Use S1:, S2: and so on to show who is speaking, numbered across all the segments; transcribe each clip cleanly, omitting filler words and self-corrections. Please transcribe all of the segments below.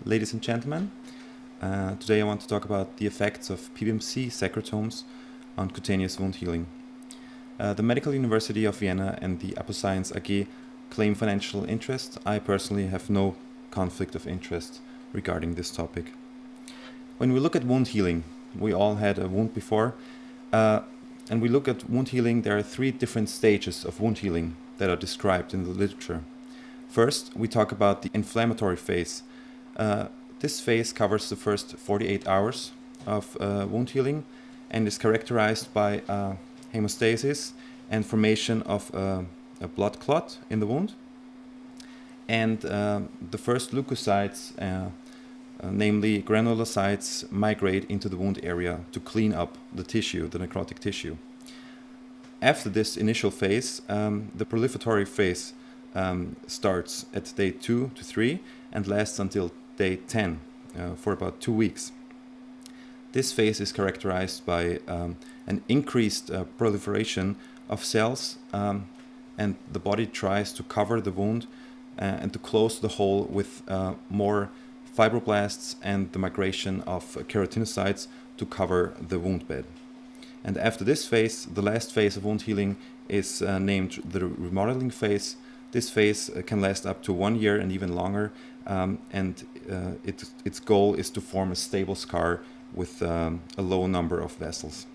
S1: Ladies and gentlemen, today I want to talk about the effects of PBMC secretomes on cutaneous wound healing. The Medical University of Vienna and the APOSEC AG claim financial interest. I personally have no conflict of interest regarding this topic. When we look at wound healing, we all had a wound before, and we look at wound healing. There are three different stages of wound healing that are described in the literature. First, we talk about the inflammatory phase. This phase covers the first 48 hours of wound healing and is characterized by hemostasis and formation of a blood clot in the wound. And the first leukocytes, namely granulocytes, migrate into the wound area to clean up the tissue, the necrotic tissue. After this initial phase, the proliferatory phase starts at day 2 to 3 and lasts until day 10 for about 2 weeks. This phase is characterized by an increased proliferation of cells, and the body tries to cover the wound and to close the hole with more fibroblasts and the migration of keratinocytes to cover the wound bed. And after this phase, the last phase of wound healing is named the remodeling phase. This phase can last up to 1 year and even longer, and its goal is to form a stable scar with a low number of vessels.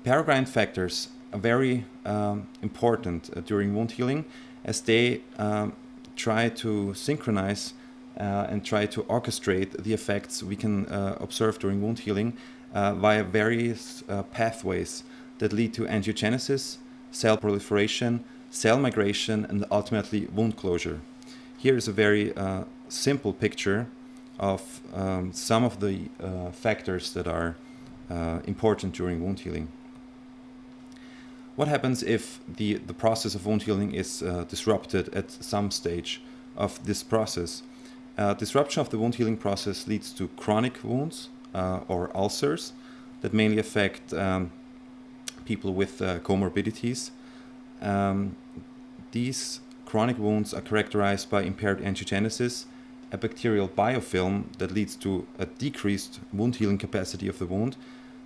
S1: Paracrine factors are very important during wound healing, as they try to synchronize and try to orchestrate the effects we can observe during wound healing via various pathways that lead to angiogenesis, cell proliferation, cell migration, and ultimately wound closure. Here is a very simple picture of some of the factors that are important during wound healing. What happens if the process of wound healing is disrupted at some stage of this process? Disruption of the wound healing process leads to chronic wounds or ulcers that mainly affect people with comorbidities. These chronic wounds are characterized by impaired angiogenesis, a bacterial biofilm that leads to a decreased wound healing capacity of the wound,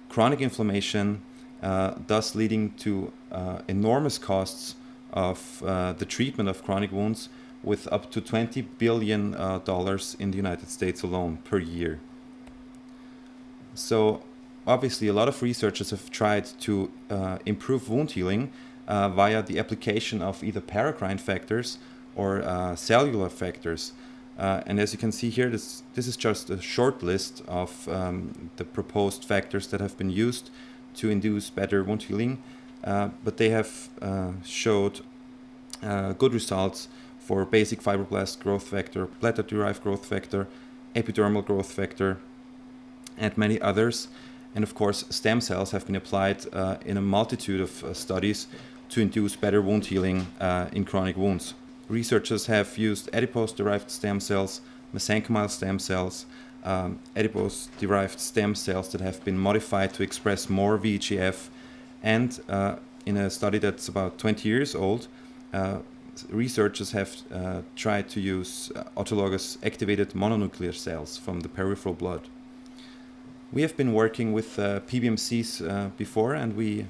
S1: chronic inflammation, thus leading to enormous costs of the treatment of chronic wounds, with up to $20 billion in the United States alone per year. So obviously a lot of researchers have tried to improve wound healing via the application of either paracrine factors or cellular factors. And as you can see here, this is just a short list of the proposed factors that have been used to induce better wound healing, but they have showed good results for basic fibroblast growth factor, platelet-derived growth factor, epidermal growth factor, and many others. And of course, stem cells have been applied in a multitude of studies to induce better wound healing in chronic wounds. Researchers have used adipose-derived stem cells, mesenchymal stem cells, adipose-derived stem cells that have been modified to express more VEGF, and in a study that's about 20 years old, researchers have tried to use autologous activated mononuclear cells from the peripheral blood. We have been working with PBMCs before, and we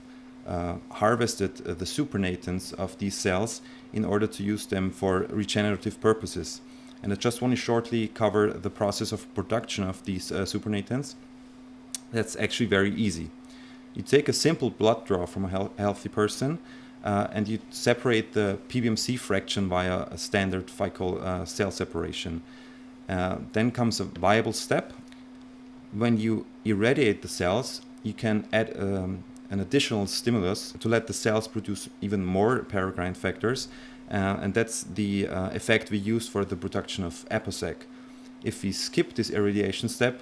S1: harvested the supernatants of these cells in order to use them for regenerative purposes. And I just want to shortly cover the process of production of these supernatants. That's actually very easy. You take a simple blood draw from a healthy person, and you separate the PBMC fraction via a standard Fico cell separation. Then comes a viable step. When you irradiate the cells, you can add an additional stimulus to let the cells produce even more paracrine factors, and that's the effect we use for the production of APOSEC. If we skip this irradiation step,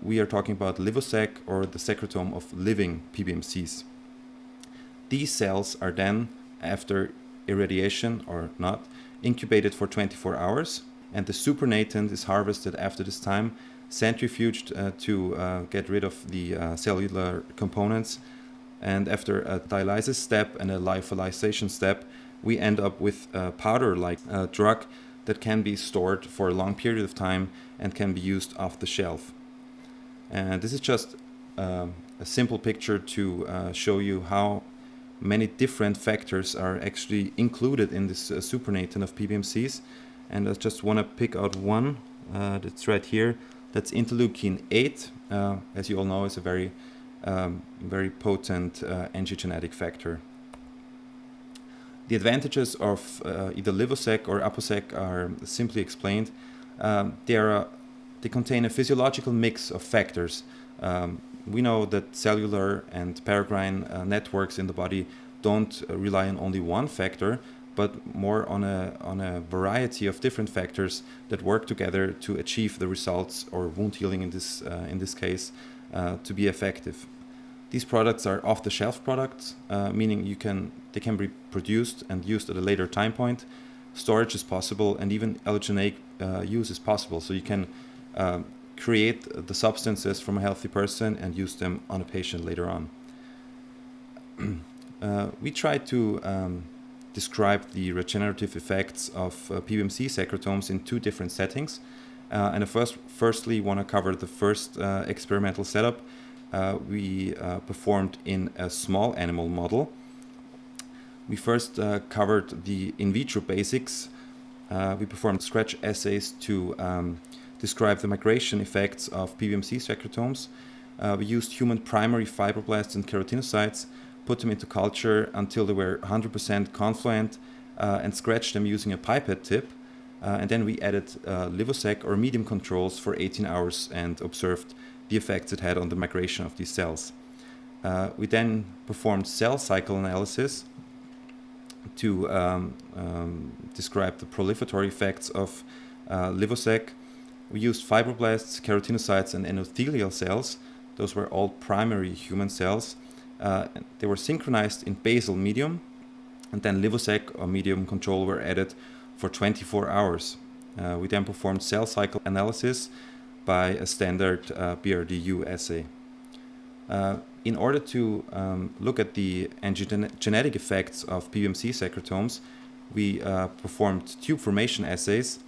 S1: we are talking about LivoSec, or the secretome of living PBMCs. These cells are then, after irradiation or not, incubated for 24 hours, and the supernatant is harvested after this time, centrifuged to get rid of the cellular components, and after a dialysis step and a lyophilization step, we end up with a powder-like drug that can be stored for a long period of time and can be used off the shelf. And this is just a simple picture to show you how many different factors are actually included in this supernatant of PBMCs. And I just want to pick out one that's right here. That's interleukin 8. As you all know, is a very potent angiogenetic factor. The advantages of either Livosec or APOSEC are simply explained. They contain a physiological mix of factors. We know that cellular and paracrine networks in the body don't rely on only one factor, but more on a variety of different factors that work together to achieve the results, or wound healing in this case, to be effective. These products are off-the-shelf products, meaning they can be produced and used at a later time point. Storage is possible, and even allogeneic use is possible. So you can create the substances from a healthy person and use them on a patient later on. We try to describe the regenerative effects of PBMC secretomes in two different settings. And I firstly want to cover the first experimental setup we performed in a small animal model. We first covered the in vitro basics. We performed scratch assays to describe the migration effects of PBMC secretomes. We used human primary fibroblasts and keratinocytes, put them into culture until they were 100% confluent, and scratched them using a pipette tip. And then we added Livosec or medium controls for 18 hours and observed the effects it had on the migration of these cells. We then performed cell cycle analysis to describe the proliferatory effects of Livosec. We used fibroblasts, keratinocytes, and endothelial cells. Those were all primary human cells. They were synchronized in basal medium, and then Livosec or medium control were added for 24 hours. We then performed cell cycle analysis by a standard BRDU assay. In order to look at the genetic effects of PBMC secretomes, we performed tube formation assays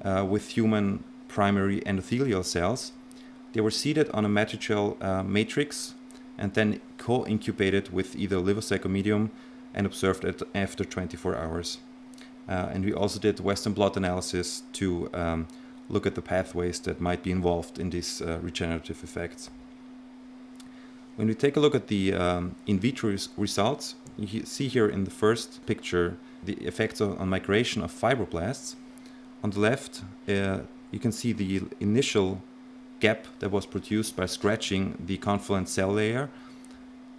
S1: with human primary endothelial cells. They were seeded on a matrixel matrix and then co-incubated with either Livosec or medium and observed it after 24 hours. And we also did Western blot analysis to look at the pathways that might be involved in these regenerative effects. When we take a look at the in vitro results, you see here in the first picture the effects on migration of fibroblasts. On the left, you can see the initial gap that was produced by scratching the confluent cell layer.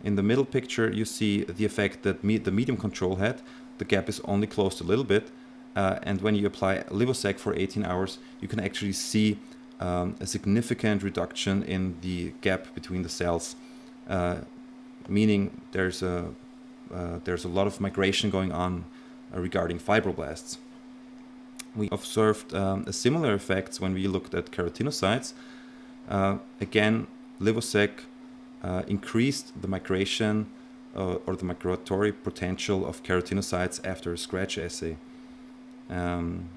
S1: In the middle picture, you see the effect that the medium control had. The gap is only closed a little bit, and when you apply Livosec for 18 hours, you can actually see a significant reduction in the gap between the cells, meaning there's a lot of migration going on regarding fibroblasts. We observed a similar effects when we looked at keratinocytes. Again, Livosec increased the migration or the migratory potential of keratinocytes after a scratch assay. When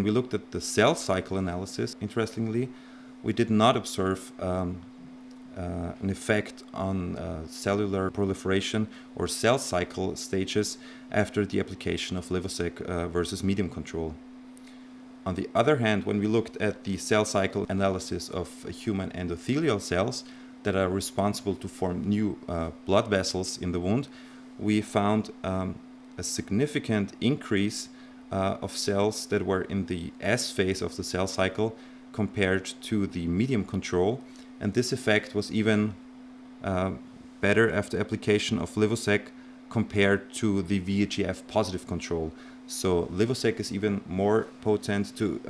S1: we looked at the cell cycle analysis, interestingly, we did not observe an effect on cellular proliferation or cell cycle stages after the application of Livosec versus medium control. On the other hand, when we looked at the cell cycle analysis of human endothelial cells that are responsible to form new blood vessels in the wound, we found a significant increase of cells that were in the S phase of the cell cycle compared to the medium control, and this effect was even better after application of Livosec compared to the VEGF positive control. So Livosec is even more potent to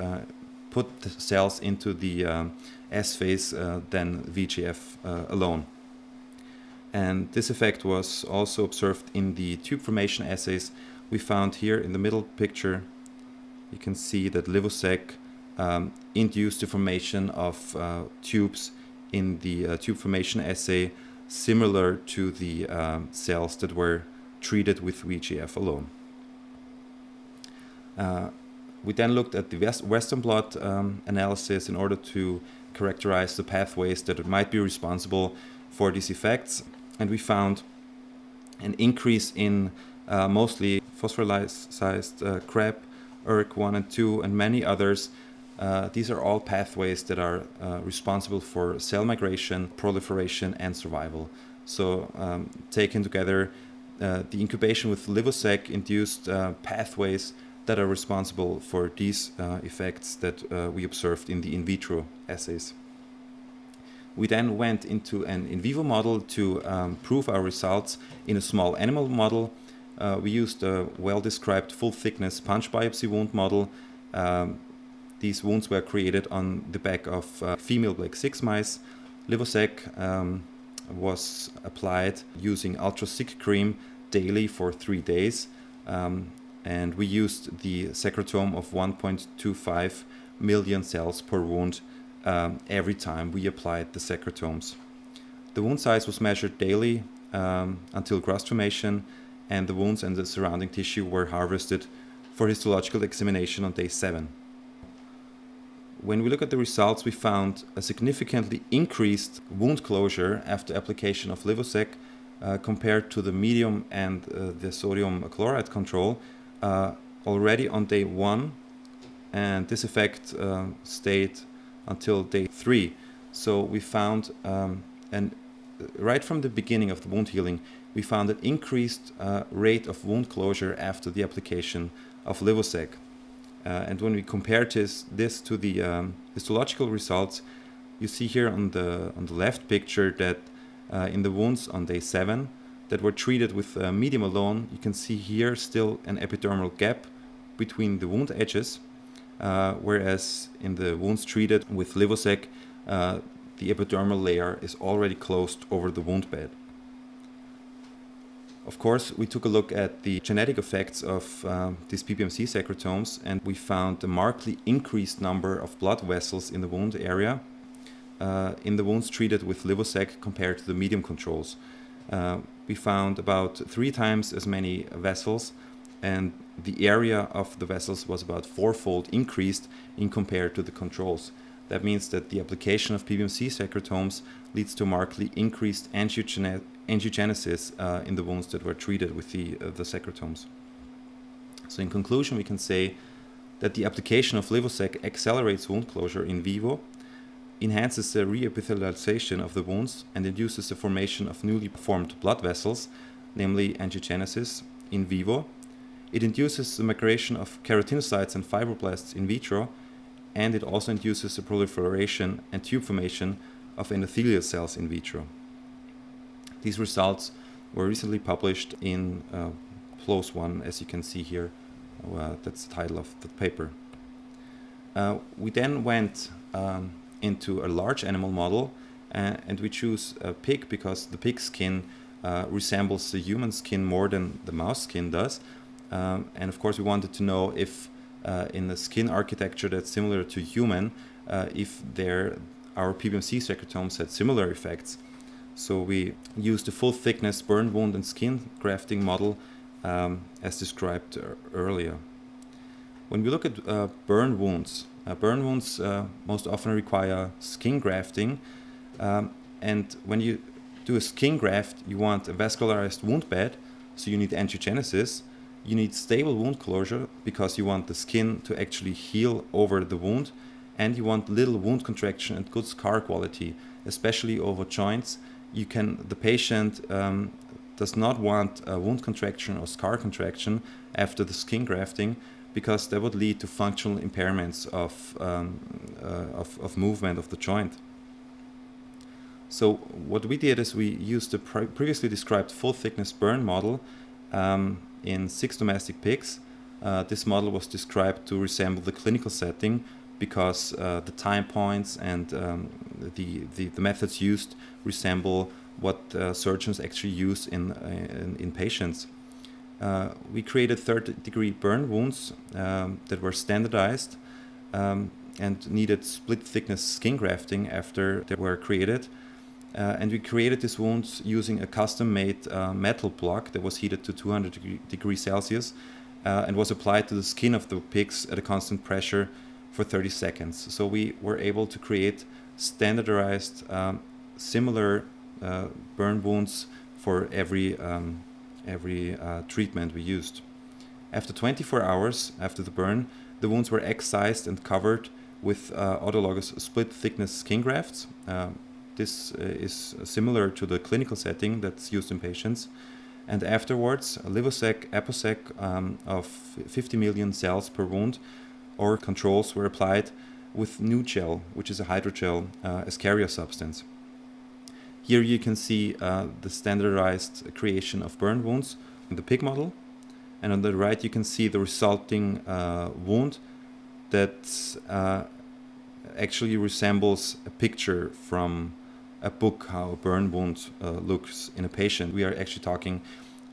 S1: put the cells into the S phase than VEGF alone. And this effect was also observed in the tube formation assays. We found here in the middle picture, you can see that Livosec induced the formation of tubes in the tube formation assay, similar to the cells that were treated with VEGF alone. We then looked at the Western blot analysis in order to characterize the pathways that might be responsible for these effects, and we found an increase in mostly phosphorylized CREB, ERK1 and 2, and many others. These are all pathways that are responsible for cell migration, proliferation, and survival. So taken together, the incubation with Livosec induced pathways that are responsible for these effects that we observed in the in vitro assays. We then went into an in vivo model to prove our results in a small animal model. We used a well-described full-thickness punch biopsy wound model. These wounds were created on the back of female Black 6 mice. Livosec was applied using ultra-thick cream daily for 3 days. And we used the secretome of 1.25 million cells per wound every time we applied the secretomes. The wound size was measured daily until growth formation, and the wounds and the surrounding tissue were harvested for histological examination on day 7. When we look at the results, we found a significantly increased wound closure after application of Livosec compared to the medium and the sodium chloride control already on day 1, and this effect stayed until day 3. So we found, and right from the beginning of the wound healing, we found an increased rate of wound closure after the application of Livosec. And when we compare this to the histological results, you see here on the left picture that in the wounds on day 7 that were treated with medium alone, you can see here still an epidermal gap between the wound edges, whereas in the wounds treated with Livosec, the epidermal layer is already closed over the wound bed. Of course, we took a look at the genetic effects of these PBMC secretomes, and we found a markedly increased number of blood vessels in the wound area in the wounds treated with Livosec compared to the medium controls. We found about 3 times as many vessels, and the area of the vessels was about 4-fold increased in compared to the controls. That means that the application of PBMC secretomes leads to markedly increased angiogenesis in the wounds that were treated with the secretomes. So in conclusion, we can say that the application of Livosec accelerates wound closure in vivo, enhances the reepithelialization of the wounds, and induces the formation of newly formed blood vessels, namely angiogenesis, in vivo. It induces the migration of keratinocytes and fibroblasts in vitro, and it also induces the proliferation and tube formation of endothelial cells in vitro. These results were recently published in PLOS One, as you can see here. That's the title of the paper. We then went into a large animal model, and we choose a pig because the pig skin resembles the human skin more than the mouse skin does. And of course we wanted to know if in the skin architecture that's similar to human, if our PBMC secretomes had similar effects. So we used a full thickness burn wound and skin grafting model as described earlier. When we look at burn wounds most often require skin grafting, and when you do a skin graft, you want a vascularized wound bed, so you need angiogenesis. You need stable wound closure because you want the skin to actually heal over the wound, and you want little wound contraction and good scar quality, especially over joints. The patient does not want a wound contraction or scar contraction after the skin grafting, because that would lead to functional impairments of movement of the joint. So what we did is we used the previously described full thickness burn model in 6 domestic pigs. This model was described to resemble the clinical setting because the time points and the methods used resemble what surgeons actually use in patients. We created 3rd-degree burn wounds that were standardized and needed split thickness skin grafting after they were created. And we created these wounds using a custom-made metal block that was heated to 200 degrees Celsius. and was applied to the skin of the pigs at a constant pressure for 30 seconds. So we were able to create standardized, similar burn wounds for every treatment we used. After 24 hours after the burn, the wounds were excised and covered with autologous split thickness skin grafts. This is similar to the clinical setting that's used in patients. And afterwards, Livosec, APOSEC of 50 million cells per wound or controls were applied with new gel, which is a hydrogel as carrier substance. Here you can see the standardized creation of burn wounds in the pig model. And on the right you can see the resulting wound that actually resembles a picture from a book, how a burn wound looks in a patient. We are actually talking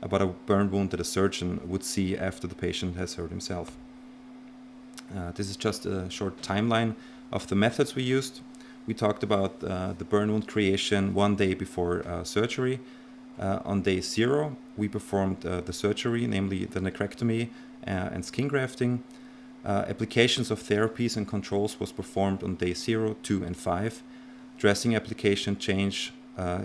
S1: about a burn wound that a surgeon would see after the patient has hurt himself. This is just a short timeline of the methods we used. We talked about the burn wound creation 1 day before surgery. On day 0, we performed the surgery, namely the necrectomy and skin grafting. Applications of therapies and controls was performed on day 0, 2, and 5. Dressing application change,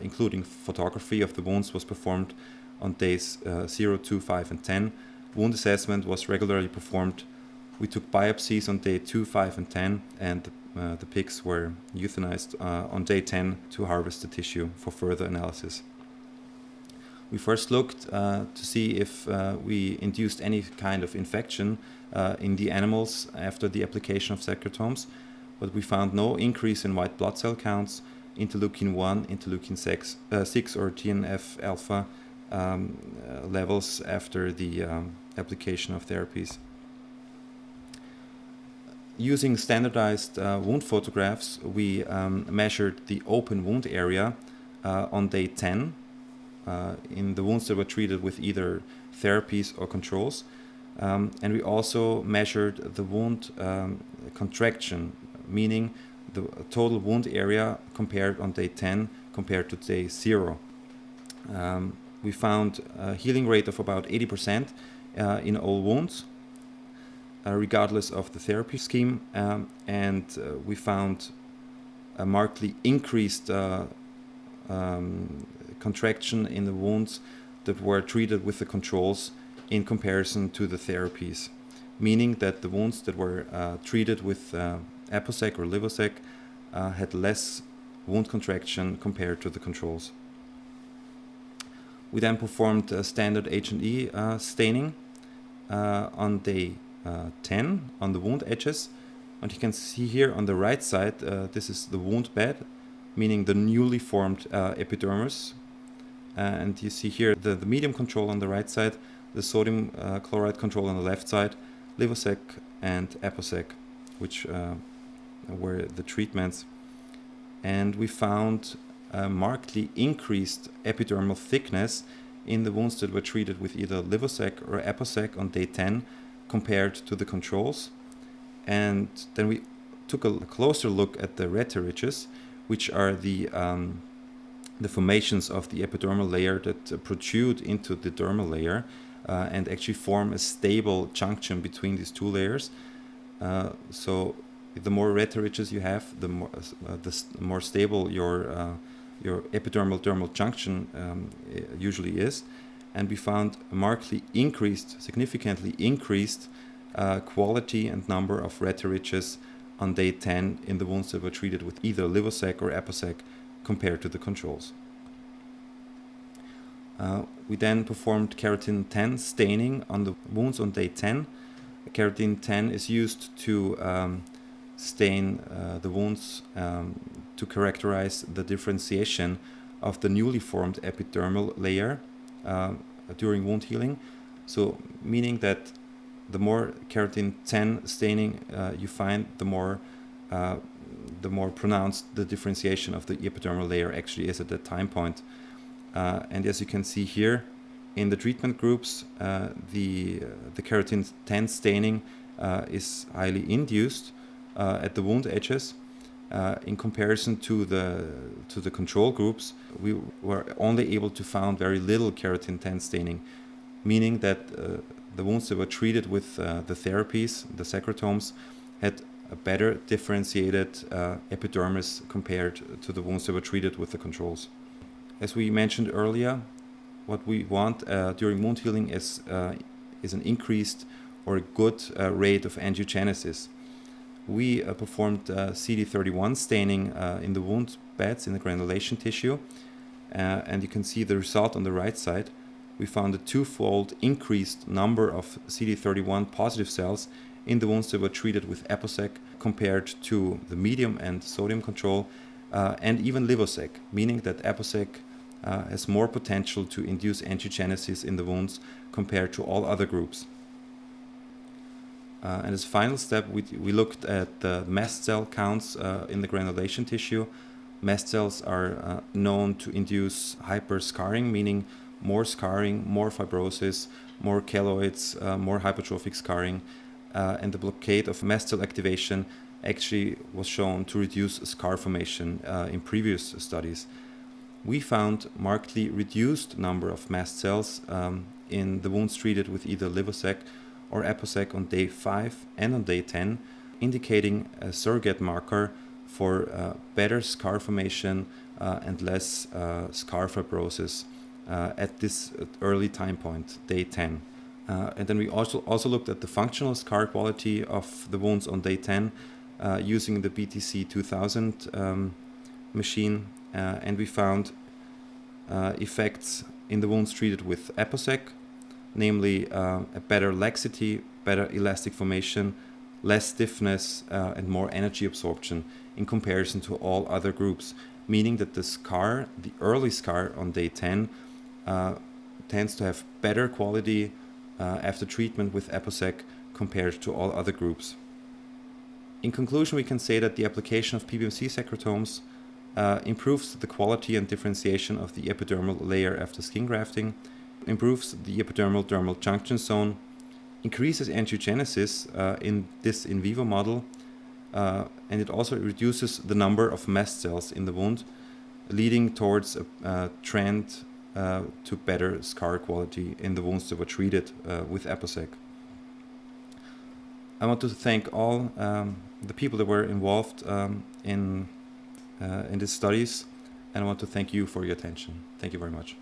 S1: including photography of the wounds, was performed on days 0, 2, 5, and 10. Wound assessment was regularly performed. We took biopsies on day 2, 5, and 10, and the pigs were euthanized on day 10 to harvest the tissue for further analysis. We first looked to see if we induced any kind of infection in the animals after the application of secretomes, but we found no increase in white blood cell counts, interleukin-1, interleukin-6 or TNF-alpha levels after the application of therapies. Using standardized wound photographs, we measured the open wound area on day 10 in the wounds that were treated with either therapies or controls. And we also measured the wound contraction, meaning the total wound area compared on day 10 compared to day 0. We found a healing rate of about 80% in all wounds, regardless of the therapy scheme, and we found a markedly increased contraction in the wounds that were treated with the controls in comparison to the therapies, meaning that the wounds that were treated with APOSEC or Livosec had less wound contraction compared to the controls. We then performed standard H&E staining on day 10 on the wound edges, and you can see here on the right side this is the wound bed, meaning the newly formed epidermis, and you see here the medium control on the right side, the sodium chloride control on the left side, Livosec and APOSEC, which were the treatments. And we found a markedly increased epidermal thickness in the wounds that were treated with either Livosec or APOSEC on day 10 compared to the controls. And then we took a closer look at the retroridges, which are the formations of the epidermal layer that protrude into the dermal layer and actually form a stable junction between these two layers. So the more retroridges you have, the more stable your epidermal dermal junction usually is. And we found a markedly increased, significantly increased quality and number of retroridges on day 10 in the wounds that were treated with either Livosec or APOSEC compared to the controls. We then performed keratin 10 staining on the wounds on day 10. Keratin 10 is used to stain the wounds to characterize the differentiation of the newly formed epidermal layer during wound healing. So meaning that the more keratin 10 staining you find, the more pronounced the differentiation of the epidermal layer actually is at that time point. And as you can see here, in the treatment groups, the keratin 10 staining is highly induced at the wound edges. In comparison to the control groups, we were only able to find very little keratin 10 staining, meaning that the wounds that were treated with the therapies, the secretomes, had a better differentiated epidermis compared to the wounds that were treated with the controls. As we mentioned earlier, what we want during wound healing is an increased or a good rate of angiogenesis. We performed CD31 staining in the wound beds in the granulation tissue, and you can see the result on the right side. We found a twofold increased number of CD31 positive cells in the wounds that were treated with APOSEC compared to the medium and sodium control, and even Livosec, meaning that APOSEC has more potential to induce angiogenesis in the wounds compared to all other groups. And as a final step, we looked at the mast cell counts in the granulation tissue. Mast cells are known to induce hyperscarring, meaning more scarring, more fibrosis, more keloids, more hypertrophic scarring, and the blockade of mast cell activation actually was shown to reduce scar formation in previous studies. We found markedly reduced number of mast cells in the wounds treated with either Livosec or APOSEC on day 5 and on day 10, indicating a surrogate marker for better scar formation and less scar fibrosis at this early time point, day 10. And then we also looked at the functional scar quality of the wounds on day 10 using the BTC 2000 machine, and we found effects in the wounds treated with APOSEC, namely a better laxity, better elastic formation, less stiffness, and more energy absorption in comparison to all other groups, meaning that the scar, the early scar on day 10, tends to have better quality after treatment with APOSEC compared to all other groups. In conclusion, we can say that the application of PBMC secretomes improves the quality and differentiation of the epidermal layer after skin grafting, improves the epidermal-dermal junction zone, increases angiogenesis in this in vivo model, and it also reduces the number of mast cells in the wound, leading towards a trend to better scar quality in the wounds that were treated with APOSEC. I want to thank all the people that were involved in these studies, and I want to thank you for your attention. Thank you very much.